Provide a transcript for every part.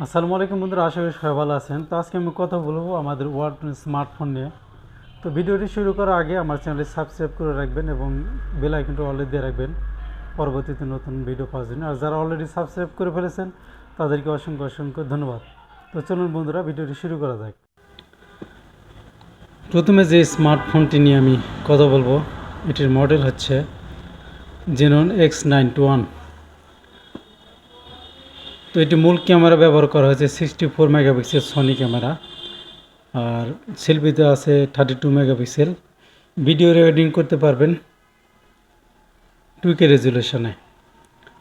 আসসালামু আলাইকুম বন্ধুরা, আশা করি সবাই ভালো আছেন। তো আজকে আমি কথা বলবো আমাদের ওয়ার্ড স্মার্টফোন নিয়ে। তো ভিডিওটি শুরু করার আগে আমার চ্যানেলটি সাবস্ক্রাইব করে রাখবেন এবং বেল আইকনটি অলরেডি দিয়ে রাখবেন পরবর্তীতে নতুন ভিডিও পাওয়ার জন্য। আর যারা অলরেডি সাবস্ক্রাইব করে ফেলেছেন তাদেরকে অসংখ্য অসংখ্য ধন্যবাদ। তো চলুন বন্ধুরা, ভিডিওটি শুরু করা যাক। প্রথমে যে স্মার্টফোনটি নিয়ে আমি কথা বলবো, এটির মডেল হচ্ছে জেনন X91। তো এটি মূল ক্যামেরা ব্যবহার করা হয়েছে 64 মেগাপিক্সেল সনি ক্যামেরা, আর সেলফিতে আছে 32 মেগাপিক্সেল। ভিডিও রেকর্ডিং করতে পারবেন 2K রেজুলেশনে।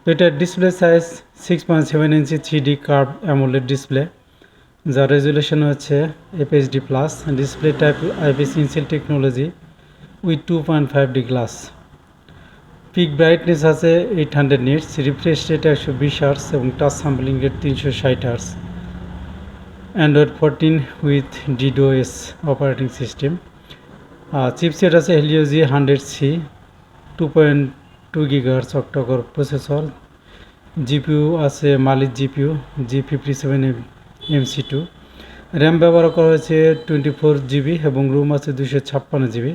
তো এটার display size 6.7 inch 3D curve AMOLED display, যার রেজুলেশন হচ্ছে FHD plus. Display type IPS incell technology with 2.5D glass. Peak brightness আছে 800 নিটস, রিফ্রেশ রেট 120 হার্স এবং touch sampling rate 360 hertz. Android 14 with DDoS operating system. Chipset আছে Helio G100C 2.2 GHz octacore processor. GPU আছে Mali GPU G57MC2। RAM ব্যবহার করা হয়েছে 24GB এবং room আছে 256GB।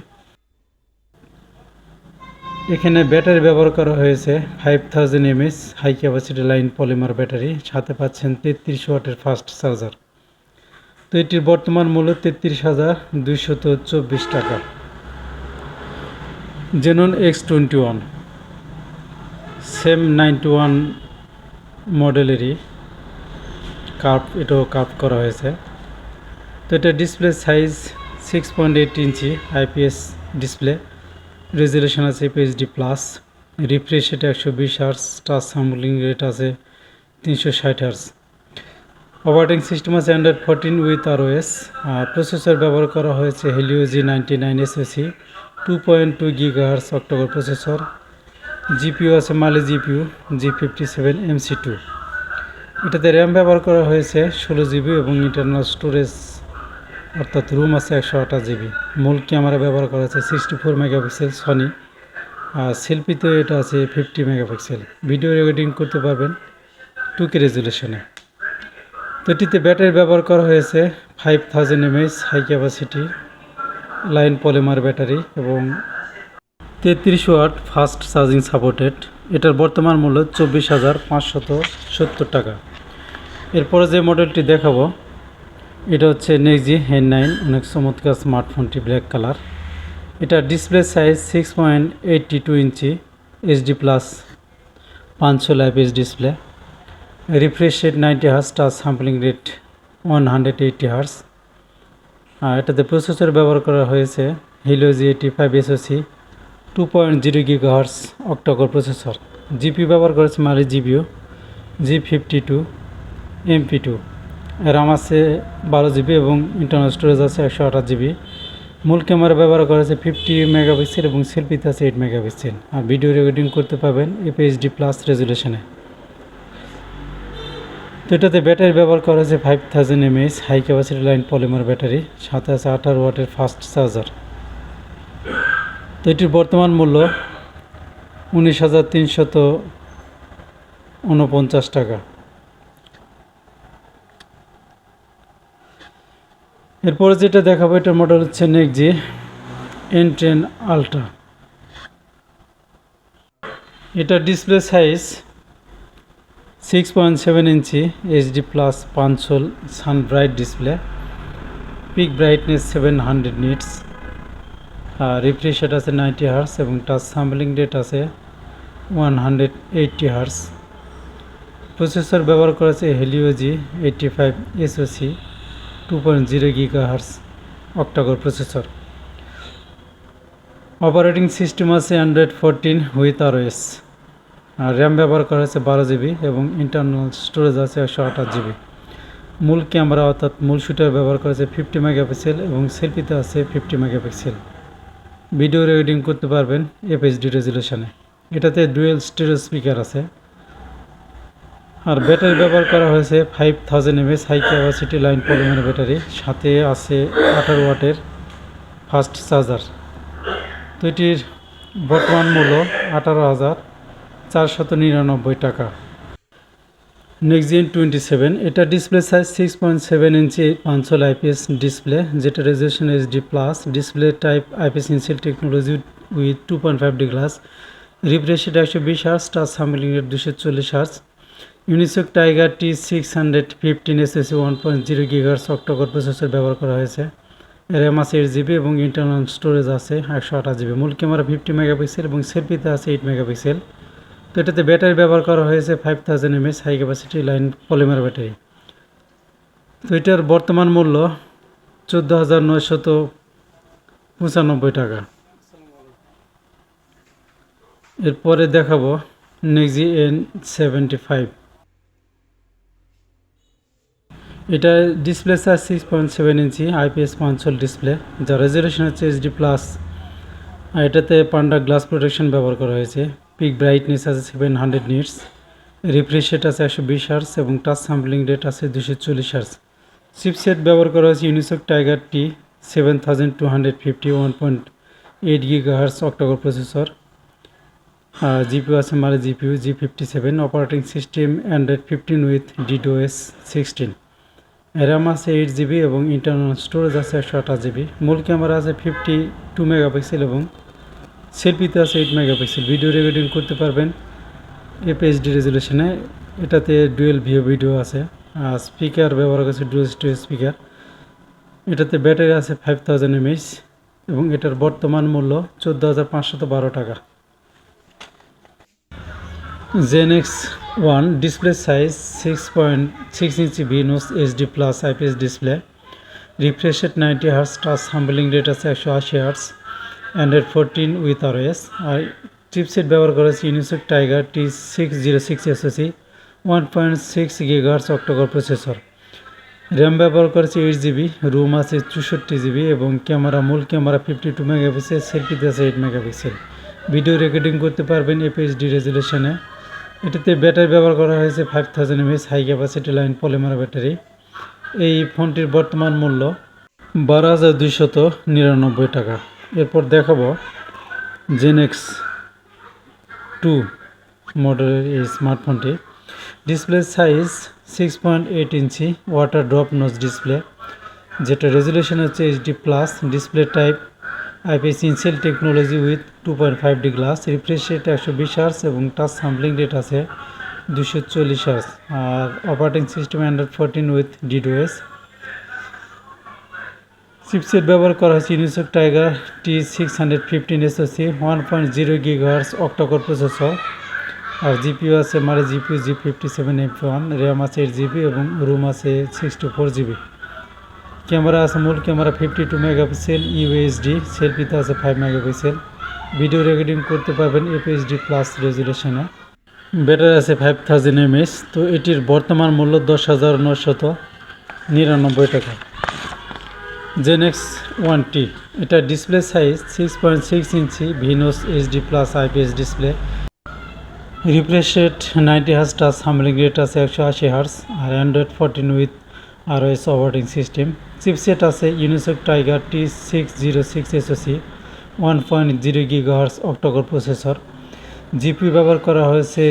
এখানে ব্যাটারি ব্যবহার করা হয়েছে 5000 mAh high capacity line polymer battery, সাথে পাচ্ছেন 33 ওয়াটের ফাস্ট চার্জার। তো এটির বর্তমান মূল্য 33,224 টাকা। জেনন X21 সেম 91 মডেলেরই এটাও কার্ভ করা হয়েছে। তো এটা display size 6.8 inch IPS display, resolution আছে FHD plus, refresh rate 120 hertz, touch sampling rate আছে 360 হার্স। অপারেটিং সিস্টেম আছে অ্যান্ড্রয়েড 14 উইথ ROS। প্রসেসর ব্যবহার করা হয়েছে Helio G99 SoC 2.2 GHz octacore processor. GPU আছে মালি জিপিইউ G57MC2। এটাতে RAM ব্যবহার করা হয়েছে 16GB এবং ইন্টারনাল স্টোরেজ অর্থাৎ রুম আছে 128GB। মূল ক্যামেরা ব্যবহার করা হয়েছে 64 মেগাপিক্সেল সনি, আর সেলফিতে এটা আছে 50 মেগাপিক্সেল। ভিডিও রেকর্ডিং করতে পারবেন 2K রেজুলেশনে। তো এটিতে ব্যাটারি ব্যবহার করা হয়েছে 5000 mAh high capacity line polymer battery এবং 33 ওয়াট ফাস্ট চার্জিং সাপোর্টেড। এটার বর্তমান মূল্য 24,570 টাকা। এরপরে যে মডেলটি দেখাবো এটা হচ্ছে নেক্সজি N9। অনেক চমৎকার স্মার্টফোনটি, ব্ল্যাক কালার। এটা display size 6.82 inch HD plus 500 IPS display, refresh rate 90 hertz, touch sampling rate 180 hertz. আর এটাতে প্রসেসর ব্যবহার করা হয়েছে Helio G85 SoC 2.0 GHz octacore processor. GPU ব্যবহার করেছে মালি জিপিইউ G52MP2। র্যাম আছে 12GB এবং ইন্টারনাল স্টোরেজ আছে 128GB। মূল ক্যামেরা ব্যবহার করা হয়েছে 50 মেগাপিক্সেল এবং সেলফিতে আছে 8 মেগাপিক্সেল। আর ভিডিও রেকর্ডিং করতে পারবেন FHD প্লাস রেজুলেশনে। তো এটাতে ব্যাটারি ব্যবহার করা হয়েছে 5000 mAh high capacity line polymer battery, সাথে আছে 18 ওয়াটের ফাস্ট চার্জার। তো এটির বর্তমান মূল্য 19,349 টাকা। এরপরে যেটা দেখাবো এটার মডেল হচ্ছে নেক্সজি N10 আলট্রা। এটা display size 6.7 inch HD plus 500 sun bright display, peak brightness 700 nits, refresh rate আছে 90 হার্স এবং টাচ স্যাম্পলিং রেট আছে 180 হার্স। প্রসেসর ব্যবহার করেছে Helio G85 SoC 2.0 GHz octacore processor. Operating system আছে Android 14 with ROS। আর RAM ব্যবহার করা হয়েছে 12GB এবং ইন্টারনাল স্টোরেজ আছে 128GB। মূল ক্যামেরা অর্থাৎ মূল শুটার ব্যবহার করা হয়েছে 50 মেগাপিক্সেল এবং সেলফিতে আছে 50 মেগাপিক্সেল। ভিডিও রেকর্ডিং করতে পারবেন FHD রেজুলেশনে। এটাতে ডুয়েল স্টেরিও স্পিকার আছে। আর ব্যাটারি ব্যবহার করা হয়েছে 5000 mAh high capacity line polymer battery, সাথে আছে 18 ওয়াটের ফাস্ট চার্জার। তো এটির বর্তমান মূল্য 18,499 টাকা। নেক্সট 27, এটা display size 6.7 inch 500 IPS display, যেটা resolution HD plus, display type IPS incell technology with 2.5D glass, refresh rate 120 hertz, touch sampling rate 240 hertz, Unisoc tiger T615 SoC 1.0 GHz octacore processor ব্যবহার করা হয়েছে। RAM আছে 8GB এবং internal storage আছে 128GB। মূল camera 50 megapixel এবং সেলফিতে আছে 8 megapixel. তো এটাতে ব্যাটারি ব্যবহার করা হয়েছে 5000 mAh high capacity line polymer battery. তো এটার বর্তমান মূল্য 14,995 টাকা। এরপরে দেখাবো নেক্সি N75। এটা ডিসপ্লে সাইজ 6.7 ইঞ্চি আইপিএস 500 ডিসপ্লে, যা রেজলিউশন হচ্ছে এইচডি প্লাস। আর এটাতে পান্ডা গ্লাস প্রোটেকশন ব্যবহার করা হয়েছে। পিক ব্রাইটনেস আছে 700 নিটস, রিফ্রেশ রেট আছে 120 হার্জ এবং টাচ স্যাম্পলিং রেট আছে 240 হার্জ। চিপসেট ব্যবহার করা হয়েছে Unisoc tiger T7250 1.8 GHz octacore processor. GPU আছে Mali GPU G57, operating system Android 15 with DDoS 16। RAM আছে 8GB এবং ইন্টারনাল স্টোরেজ আছে 128GB। মূল ক্যামেরা আছে 52 মেগাপিক্সেল এবং সেলফিতে আছে 8 মেগাপিক্সেল। ভিডিও রেকর্ডিং করতে পারবেন FHD রেজলিউশনে। এটাতে ডুয়েল ভিউ ভিডিও আছে। স্পিকার ব্যবহার করেছে ডুয়েল স্টোরেজ স্পিকার। এটাতে ব্যাটারি আছে 5000 mAh এবং এটার বর্তমান মূল্য 14,512 টাকা। ZenX1 ডিসপ্লে সাইজ 6.6 ইঞ্চি ভিনোস HD plus IPS display, refresh rate 90 hertz, touch sampling rate আছে 180 হার্জ, অ্যান্ড্রয়েড 14 উইথ ROS। আর চিপসেট ব্যবহার করেছে Unisoc tiger T606 SoC 1.6 GHz octacore processor. RAM ব্যবহার করেছে 8GB, রুম আছে 64GB এবং মূল ক্যামেরা 52 মেগাপিক্সেল, সেলফিতে আছে 8 মেগাপিক্সেল। ভিডিও রেকর্ডিং করতে পারবেন FHD রেজলিউশনে। এটাতে ব্যাটারি ব্যবহার করা হয়েছে 5000 mAh high capacity line polymer battery. এই ফোনটির বর্তমান মূল্য 12,299 টাকা। এরপর দেখাবো ZenX2 মডেলের এই স্মার্টফোনটি। Display size 6.8 inch water drop notch display, যেটা রেজলিউশন হচ্ছে HD plus, display type IPS incell technology with 2.5D glass, refresh rate 120 hertz এবং টাচ সাম্পলিং রেট আছে 240 হার্জ। আর operating system Android 14 with DDoS। Chipset ব্যবহার করা হয়েছে Unisoc tiger T615 SoC 1.0 GHz octacore processor. আর GPU আছে Mali GPU G57 RAM আছে 8GB এবং রুম আছে 64GB। ক্যামেরা আছে মূল ক্যামেরা 52 মেগাপিক্সেল UHD, সেলফিতে আছে 5 মেগাপিক্সেল। ভিডিও রেকর্ডিং করতে পারবেন FHD প্লাস রেজলিউশনে। ব্যাটারি আছে 5000 mAh। তো এটির বর্তমান মূল্য 10,999 টাকা। ZenX1T, এটা ডিসপ্লে সাইজ 6.6 ইঞ্চি ভিনোস HD plus IPS display, refresh rate 90 hertz, touch sampling rate আছে 180 হার্জ আর Android 14 with ROS operating system. Chipset আছে Unisoc tiger T606 SoC 1.0 GHz octacore processor. GPU ব্যবহার করা হয়েছে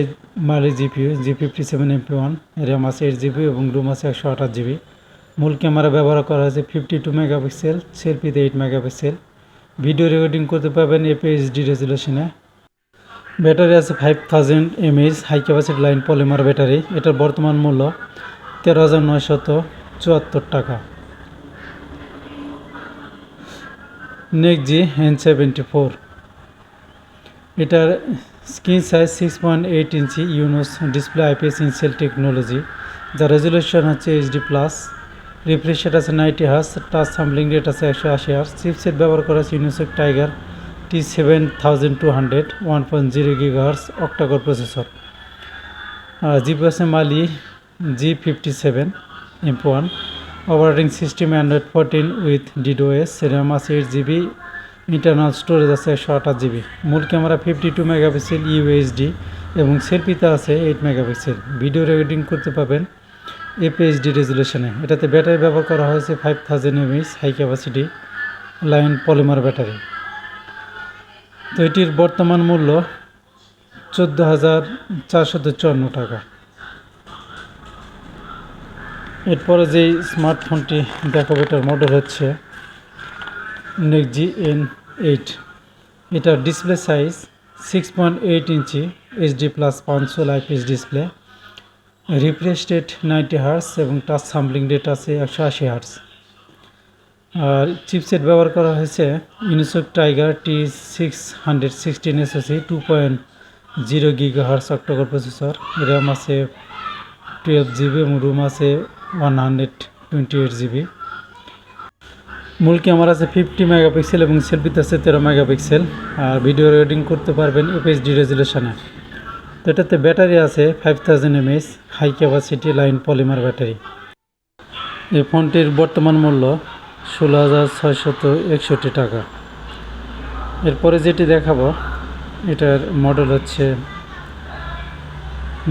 মালি জিপিইউ G57 র্যাম আছে 8GB এবং room আছে 128GB। মূল ক্যামেরা ব্যবহার করা হয়েছে 52 মেগাপিক্সেল, সেলফিতে 8 মেগাপিক্সেল। ভিডিও রেকর্ডিং করতে পারবেন FHD রেজলিউশনে। ব্যাটারি আছে 5000 mAh high capacity line polymer battery. এটার বর্তমান মূল্য 13,974 টাকা। নেক্সি N74, এটার স্ক্রিন সাইজ 6.8 ইঞ্চি ইউনোস ডিসপ্লে আইপিএস ইনসেল টেকনোলজি, যা রেজলিউশন হচ্ছে এইচডি প্লাস, রিফ্রেশ রেট আছে 90 হার্জ, টাচ সাম্পলিং রেট আছে 180 হার্জ। চিপসেট ব্যবহার করা আছে Unisoc tiger T7200 1.0 GHz octacore processor. GPU আছে মালি G57 operating system Android 14 with DDoS, RAM আছে 8GB, ইন্টারনাল স্টোরেজ আছে 128GB। মূল ক্যামেরা 52 মেগাপিক্সেল UHD এবং সেলফিতে আছে 8 মেগাপিক্সেল। ভিডিও রেকর্ডিং করতে পারবেন FHD রেজলিউশনে। এটাতে ব্যাটারি ব্যবহার করা হয়েছে 5000 mAh high capacity line polymer battery. তো এটির বর্তমান মূল্য 14,454 টাকা। এরপরে যেই স্মার্টফোনটি দেখাবো এটার মডেল হচ্ছে নেক্সজি N8। এটার ডিসপ্লে সাইজ 6.8 ইঞ্চি HD plus 500 IPS display, refresh rate 90 hertz এবং টাচ সাম্পলিং রেট আছে 180 হার্স। আর চিপসেট ব্যবহার করা হয়েছে Unisoc tiger T616 SoC 2.0 GHz octacore processor, RAM আছে 12 GB এবং রুম আছে 128 GB। মূল ক্যামেরা আছে 50 মেগাপিক্সেল এবং সেলফিতে আছে 13 মেগাপিক্সেল। আর ভিডিও রেকর্ডিং করতে পারবেন FHD রেজুলেশনে। তো এটাতে ব্যাটারি আছে 5000 mAh high capacity line polymer battery. এই ফোনটির বর্তমান মূল্য 16,661 টাকা। এরপরে যেটি দেখাবো এটার মডেল হচ্ছে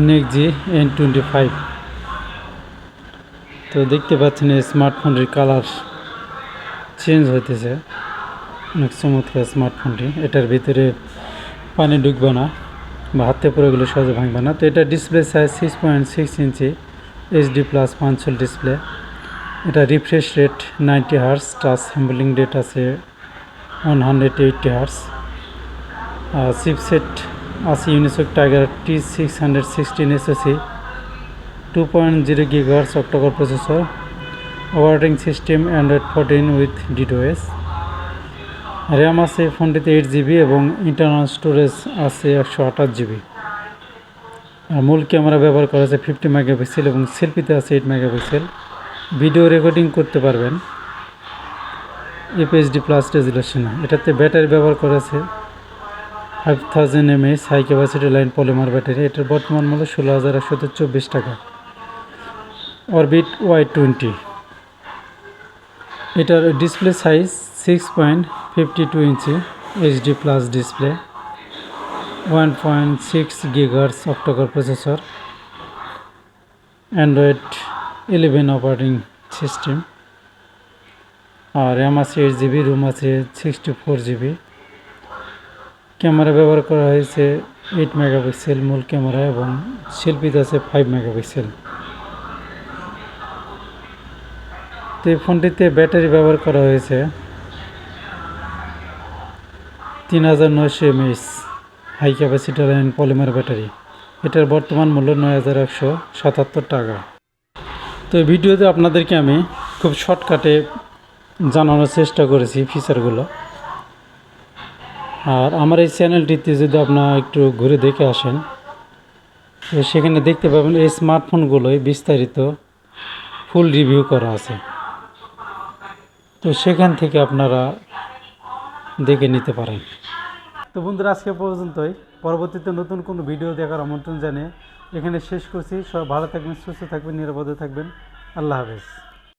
নেক্সজি N25। তো দেখতে পাচ্ছেন এই স্মার্টফোনটির কালার চেঞ্জ হইতেছে, অনেক চমৎকার স্মার্টফোনটি। এটার ভিতরে পানি ঢুকবে না বা হাতে পরে গেলে সহজে ভাঙবে না। তো এটা display size 6.6 inch HD plus 500 display. এটা refresh rate 90 hertz, touch sampling rate আছে 180 হার্স। চিপসেট আছে Unisoc tiger T616 SoC 2.0 GHz octacore processor, operating system Android 14 with DTOS। RAM আছে ফোনটিতে 8 GB এবং ইন্টারনাল স্টোরেজ আছে 128 GB। আর মূল camera ব্যবহার করা আছে 50 মেগাপিক্সেল এবং সেলফিতে আছে 8 মেগাপিক্সেল। ভিডিও রেকর্ডিং করতে পারবেন FHD প্লাস রেজুলেশনে। এটাতে ব্যাটারি ব্যবহার করা আছে 5000 mAh high capacity line polymer battery. এটার বর্তমান মূল্য 16,124 টাকা। Orbit Y20। এটার display size 6.52 inch HD plus display, 1.6 GHz octacore processor, Android 11 operating system. আর র্যাম আছে 8 GB, রুম আছে 64 GB। ক্যামেরা ব্যবহার করা হয়েছে 8 মেগাপিক্সেল মূল ক্যামেরা এবং সেলফিতে আছে 5 মেগাপিক্সেল। তো এই ফোনটিতে ব্যাটারি ব্যবহার করা হয়েছে 3900 mAh high capacity line polymer battery. এটার বর্তমান মূল্য 9177 টাকা। তো এই ভিডিওতে আপনাদেরকে আমি খুব শর্টকাটে জানানোর চেষ্টা করেছি ফিচারগুলো। আর আমার এই চ্যানেলটিতে যদি আপনারা একটু ঘুরে দেখে আসেন তো সেখানে দেখতে পাবেন এই স্মার্টফোনগুলোই বিস্তারিত ফুল রিভিউ করা আছে। তো সেখান থেকে আপনারা দেখে নিতে পারেন। তো বন্ধুরা আজকে পর্যন্তই। পরবর্তীতে নতুন কোনো ভিডিও দেখার আমন্ত্রণ জানিয়ে এখানে শেষ করছি। সবাই ভালো থাকবেন, সুস্থ থাকবেন, নিরাপদে থাকবেন। আল্লাহ হাফেজ।